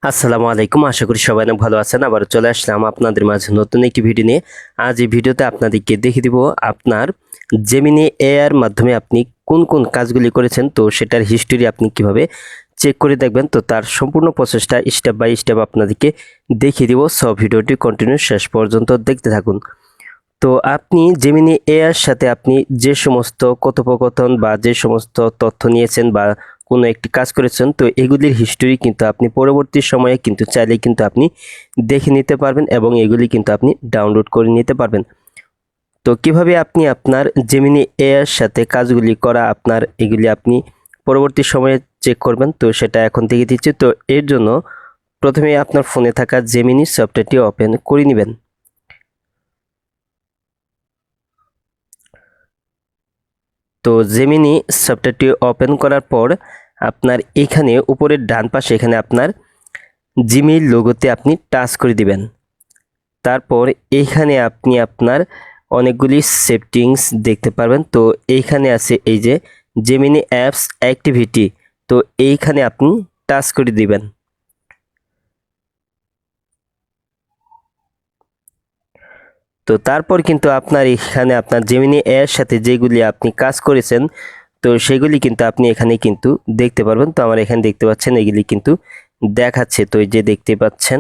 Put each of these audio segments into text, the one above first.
আসসালামু আলাইকুম। আশা করি সবাই অনেক ভালো আছেন। আবার চলে আসলাম আপনাদের মাঝে নতুন একটি ভিডিও নিয়ে। আজ এই ভিডিওতে আপনাদেরকে দেখিয়ে দিব আপনার জেমিনি এআইয়ের মাধ্যমে আপনি কোন কোন কাজগুলি করেছেন, তো সেটার হিস্টোরি আপনি কিভাবে চেক করে দেখবেন। তো তার সম্পূর্ণ প্রসেসটা স্টেপ বাই স্টেপ আপনাদেরকে দেখিয়ে দিব। সব ভিডিওটি কন্টিনিউ শেষ পর্যন্ত দেখতে থাকুন। তো আপনি জেমিনি এআইয়ের সাথে আপনি যে সমস্ত কথোপকথন বা যে সমস্ত তথ্য নিয়েছেন বা কোনো একটি কাজ করেছেন, তো এগুলির হিস্টোরি কিন্তু আপনি পরবর্তী সময়ে কিন্তু চাইলে কিন্তু আপনি দেখে নিতে পারবেন এবং এগুলি কিন্তু আপনি ডাউনলোড করে নিতে পারবেন। তো কিভাবে আপনি আপনার জেমিনি এআইয়ের সাথে কাজগুলি করা আপনার এগুলি আপনি পরবর্তী সময়ে চেক করবেন, তো সেটা এখন থেকে দিচ্ছি। তো এর জন্য প্রথমে আপনার ফোনে থাকা জেমিনি সফটওয়্যারটি ওপেন করে নেবেন। তো জেমিনি সফটওয়্যারটি ওপেন করার পর আপনার এখানে উপরের ডান পাশে এখানে আপনার জিমেইল লোগোতে আপনি টাচ করে দিবেন। তারপর এইখানে আপনি আপনার অনেকগুলি সেটিংস দেখতে পারবেন। তো এইখানে আছে এই যে জেমিনি অ্যাপস অ্যাক্টিভিটি, তো এইখানে আপনি টাচ করে দিবেন। তো তারপর কিন্তু আপনার এখানে আপনার জেমিনি এর সাথে যেগুলি আপনি কাজ করেছেন, তো সেগুলি কিন্তু আপনি এখানে কিন্তু দেখতে পারবেন। তো আমার এখানে দেখতে পাচ্ছেন এগুলি কিন্তু দেখাচ্ছে। তো এই যে দেখতে পাচ্ছেন,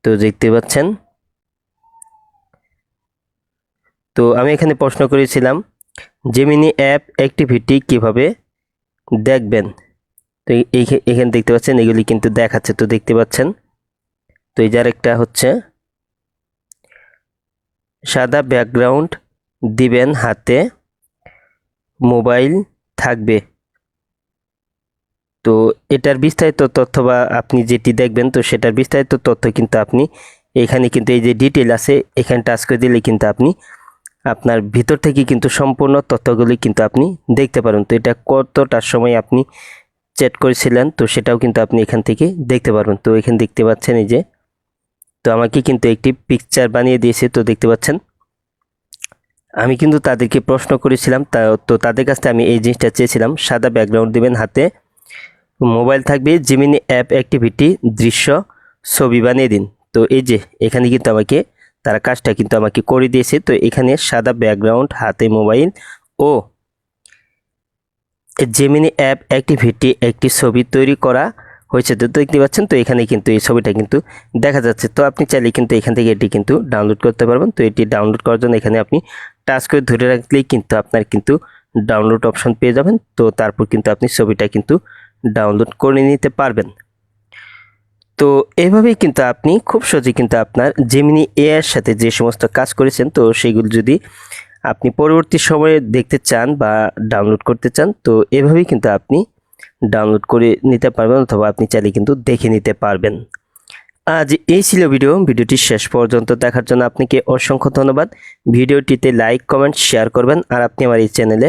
তো দেখতে পাচ্ছেন। তো আমি এখানে প্রশ্ন করেছিলাম জেমিনি অ্যাপ অ্যাক্টিভিটি কিভাবে দেখবেন। তো এখানে দেখতে পাচ্ছেন এগুলি কিন্তু দেখাচ্ছে। তো দেখতে পাচ্ছেন, তো এই যার একটা হচ্ছে সাদা ব্যাকগ্রাউন্ড দিবেন, হাতে মোবাইল থাকবে। তো এটার বিস্তারিত তথ্য বা আপনি যেটি দেখবেন, তো সেটার বিস্তারিত তথ্য কিন্তু আপনি এখানে কিন্তু এই যে ডিটেল আছে এখানে টাচ করে দিলে কিন্তু আপনি আপনার ভিতর থেকে কিন্তু সম্পূর্ণ তথ্যগুলি কিন্তু আপনি দেখতে পারেন। তো এটা কতটার সময় আপনি চ্যাট করেছিলেন, তো সেটাও কিন্তু আপনি এখান থেকে দেখতে পারবেন। তো এখানে দেখতে পাচ্ছেন এই যে, তো আমাকে কিন্তু একটি পিকচার বানিয়ে দিয়েছে। তো দেখতে পাচ্ছেন আমি কিন্তু তাদেরকে প্রশ্ন করেছিলাম, তো তাদের কাছ থেকে আমি এই জিনিসটা চেয়েছিলাম, সাদা ব্যাকগ্রাউন্ড দিবেন, হাতে মোবাইল থাকবে, জেমিনি অ্যাপ অ্যাক্টিভিটি দৃশ্য ছবি বানিয়ে দিন। তো এই যে এখানে কিন্তু আমাকে তারা কাজটা কিন্তু আমাকে করে দিয়েছে। তো এখানে সাদা ব্যাকগ্রাউন্ড, হাতে মোবাইল ও জেমিনি অ্যাপ অ্যাক্টিভিটি একটি ছবি তৈরি করা হয়েছে। তো দেখতে পাচ্ছেন, তো এখানে কিন্তু এই ছবিটা কিন্তু দেখা যাচ্ছে। তো আপনি চাইলে কিন্তু এখান থেকে এটি কিন্তু ডাউনলোড করতে পারবেন। তো এটি ডাউনলোড করার জন্য এখানে আপনি টাচ করে ধরে রাখলেই কিন্তু আপনার কিন্তু ডাউনলোড অপশন পেয়ে যাবেন। তো তারপর কিন্তু আপনি ছবিটা কিন্তু ডাউনলোড করে নিতে পারবেন। তো এভাবেই কিন্তু আপনি খুব সহজে কিন্তু আপনার জেমিনি এআই এর সাথে যে সমস্ত কাজ করেছেন, তো সেগুলো যদি আপনি পরবর্তী সময়ে দেখতে চান বা ডাউনলোড করতে চান, তো এভাবেই কিন্তু আপনি ডাউনলোড করে নিতে পারবেন অথবা আপনি চাইলে কিন্তু দেখে নিতে পারবেন। আজ এই ছিল ভিডিওটি শেষ পর্যন্ত দেখার জন্য আপনাকে অসংখ্য ধন্যবাদ। ভিডিওটিতে লাইক, কমেন্ট, শেয়ার করবেন। আর আপনি আমার এই চ্যানেলে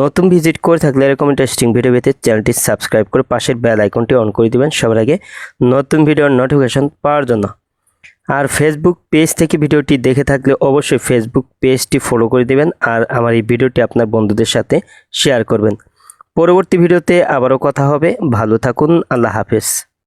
নতুন ভিজিট করে থাকলে এরকম ইন্টারেস্টিং ভিডিও পেতে চ্যানেলটি সাবস্ক্রাইব করে পাশের বেল আইকনটি অন করে দিবেন সবার আগে নতুন ভিডিওর নোটিফিকেশন পাওয়ার জন্য। আর ফেসবুক পেজ থেকে ভিডিওটি দেখে থাকলে অবশ্যই ফেসবুক পেজটি ফলো করে দিবেন আর আমার এই ভিডিওটি আপনার বন্ধুদের সাথে শেয়ার করবেন। পরবর্তী ভিডিওতে আবারও কথা হবে। ভালো থাকুন। আল্লাহ হাফেজ।